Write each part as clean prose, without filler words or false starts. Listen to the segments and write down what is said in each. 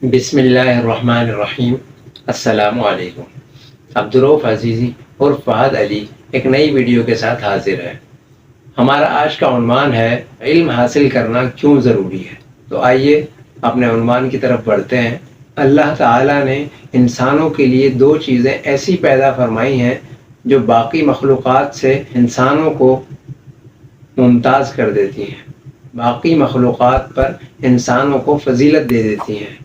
بسم اللہ الرحمن الرحیم۔ السلام علیکم۔ عبدالرؤف عزیزی اور فہد علی ایک نئی ویڈیو کے ساتھ حاضر ہے۔ ہمارا آج کا عنوان ہے علم حاصل کرنا کیوں ضروری ہے۔ تو آئیے اپنے عنوان کی طرف بڑھتے ہیں۔ اللہ تعالیٰ نے انسانوں کے لیے دو چیزیں ایسی پیدا فرمائی ہیں جو باقی مخلوقات سے انسانوں کو ممتاز کر دیتی ہیں، باقی مخلوقات پر انسانوں کو فضیلت دے دیتی ہیں۔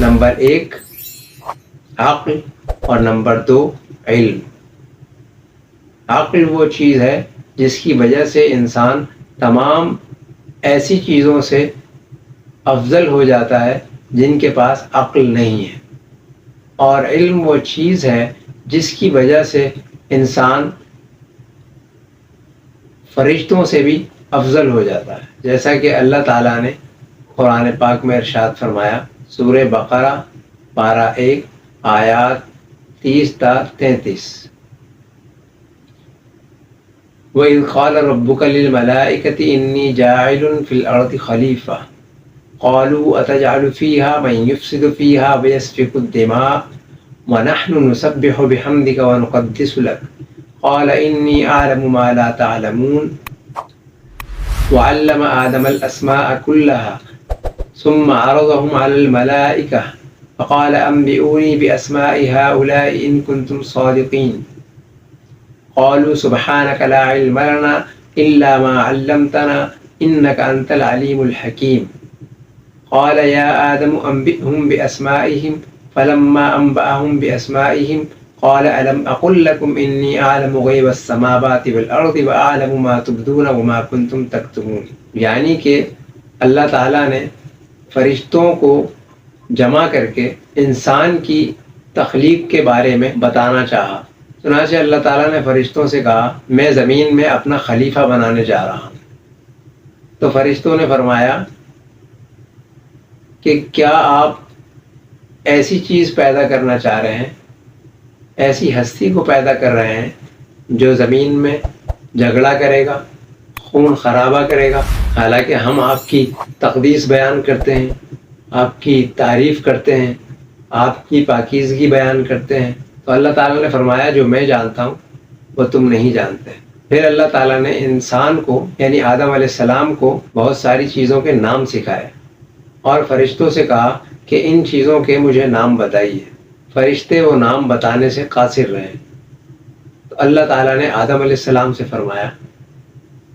نمبر 1 عقل اور نمبر 2 علم۔ عقل وہ چیز ہے جس کی وجہ سے انسان تمام ایسی چیزوں سے افضل ہو جاتا ہے جن کے پاس عقل نہیں ہے، اور علم وہ چیز ہے جس کی وجہ سے انسان فرشتوں سے بھی افضل ہو جاتا ہے، جیسا کہ اللہ تعالیٰ نے قرآن پاک میں ارشاد فرمایا، سورہ بقرہ پارہ 1 آیات 30 تا 33۔ وَإِذْ قَالَ رَبُّكَ لِلْمَلَائِكَةِ إِنِّي جَاعِلٌ فِي الْأَرْضِ خَلِيفَةً قَالُوا أَتَجْعَلُ فِيهَا مَن يُفْسِدُ فِيهَا وَيَسْفِكُ الدِّمَاءَ وَنَحْنُ نُسَبِّحُ بِحَمْدِكَ وَنُقَدِّسُ لَكَ قَالَ إِنِّي أَعْلَمُ مَا لَا تَعْلَمُونَ وَعَلَّمَ آدَمَ الْأَسْمَاءَ كُلَّهَا ثم عرضهم على الملائكة فقال أنبئوني بأسماء هؤلاء إن كنتم صادقين قالوا سبحانك لا علم لنا إلا ما علمتنا إنك أنت العليم الحكيم قال يا آدم أنبئهم بأسمائهم فلما أنبأهم بأسمائهم قال ألم أقل لكم إني أعلم غيب السماوات والأرض وأعلم ما تبدون وما كنتم تكتمون۔ یعنی کہ اللہ تعالیٰ نے فرشتوں کو جمع کر کے انسان کی تخلیق کے بارے میں بتانا چاہا۔ چنانچہ اللہ تعالیٰ نے فرشتوں سے کہا، میں زمین میں اپنا خلیفہ بنانے جا رہا ہوں۔ تو فرشتوں نے فرمایا کہ کیا آپ ایسی چیز پیدا کرنا چاہ رہے ہیں، ایسی ہستی کو پیدا کر رہے ہیں جو زمین میں جھگڑا کرے گا، خون خرابہ کرے گا؟ حالانکہ ہم آپ کی تقدیس بیان کرتے ہیں، آپ کی تعریف کرتے ہیں، آپ کی پاکیزگی بیان کرتے ہیں۔ تو اللہ تعالیٰ نے فرمایا جو میں جانتا ہوں وہ تم نہیں جانتے۔ پھر اللہ تعالیٰ نے انسان کو یعنی آدم علیہ السلام کو بہت ساری چیزوں کے نام سکھائے اور فرشتوں سے کہا کہ ان چیزوں کے مجھے نام بتائیے۔ فرشتے وہ نام بتانے سے قاصر رہے۔ تو اللہ تعالیٰ نے آدم علیہ السلام سے فرمایا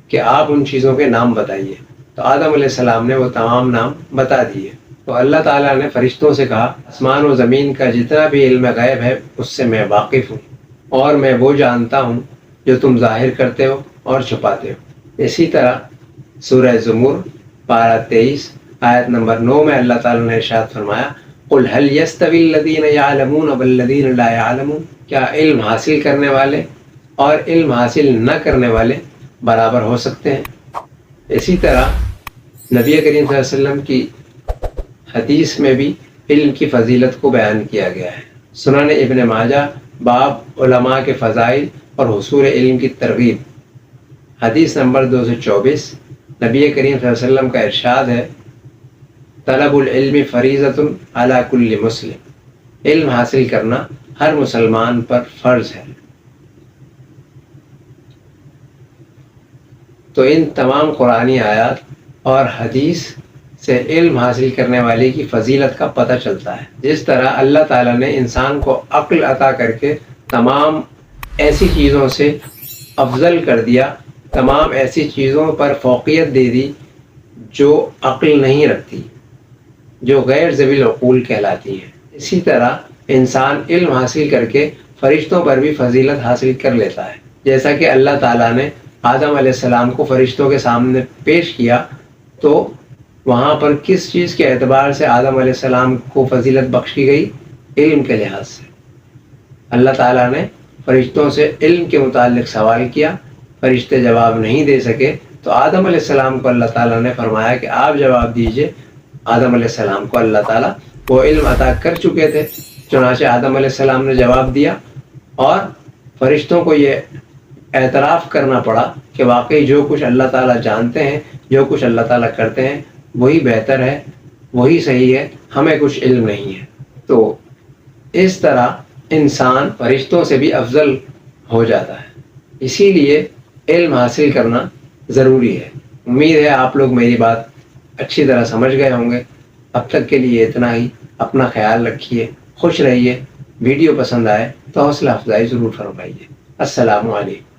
کہ آپ ان چیزوں کے نام بتائیے۔ تو آدم علیہ السلام نے وہ تمام نام بتا دیے۔ تو اللہ تعالیٰ نے فرشتوں سے کہا، آسمان و زمین کا جتنا بھی علم غیب ہے اس سے میں واقف ہوں، اور میں وہ جانتا ہوں جو تم ظاہر کرتے ہو اور چھپاتے ہو۔ اسی طرح سورہ زمر پارہ 23 آیت نمبر 9 میں اللہ تعالیٰ نے ارشاد فرمایا، قُلْ هَلْ يَسْتَوِي الَّذِينَ يَعْلَمُونَ وَالَّذِينَ لَا يَعْلَمُونَ، کیا علم حاصل کرنے والے اور علم حاصل نہ کرنے والے برابر ہو سکتے ہیں؟ اسی طرح نبی کریم صلی اللہ علیہ وسلم کی حدیث میں بھی علم کی فضیلت کو بیان کیا گیا ہے۔ سنن ابن ماجہ باب علماء کے فضائل اور حصول علم کی ترغیب، حدیث نمبر 224، نبی کریم صلی اللہ علیہ وسلم کا ارشاد ہے، طلب العلم فریضۃ علی کل مسلم، علم حاصل کرنا ہر مسلمان پر فرض ہے۔ تو ان تمام قرآنی آیات اور حدیث سے علم حاصل کرنے والے کی فضیلت کا پتہ چلتا ہے۔ جس طرح اللہ تعالیٰ نے انسان کو عقل عطا کر کے تمام ایسی چیزوں سے افضل کر دیا، تمام ایسی چیزوں پر فوقیت دے دی جو عقل نہیں رکھتی، جو غیر ذوی العقول کہلاتی ہیں۔ اسی طرح انسان علم حاصل کر کے فرشتوں پر بھی فضیلت حاصل کر لیتا ہے، جیسا کہ اللہ تعالیٰ نے آدم علیہ السلام کو فرشتوں کے سامنے پیش کیا تو وہاں پر کس چیز کے اعتبار سے آدم علیہ السلام کو فضیلت بخشی گئی؟ علم کے لحاظ سے۔ اللہ تعالیٰ نے فرشتوں سے علم کے متعلق سوال کیا، فرشتے جواب نہیں دے سکے تو آدم علیہ السلام کو اللہ تعالیٰ نے فرمایا کہ آپ جواب دیجئے۔ آدم علیہ السلام کو اللہ تعالیٰ وہ علم عطا کر چکے تھے، چنانچہ آدم علیہ السلام نے جواب دیا، اور فرشتوں کو یہ اعتراف کرنا پڑا کہ واقعی جو کچھ اللہ تعالیٰ جانتے ہیں، جو کچھ اللہ تعالیٰ کرتے ہیں وہی بہتر ہے، وہی صحیح ہے، ہمیں کچھ علم نہیں ہے۔ تو اس طرح انسان فرشتوں سے بھی افضل ہو جاتا ہے، اسی لیے علم حاصل کرنا ضروری ہے۔ امید ہے آپ لوگ میری بات اچھی طرح سمجھ گئے ہوں گے۔ اب تک کے لیے اتنا ہی۔ اپنا خیال رکھیے، خوش رہیے۔ ویڈیو پسند آئے تو حوصلہ افزائی ضرور فرمائیے۔ السلام علیکم۔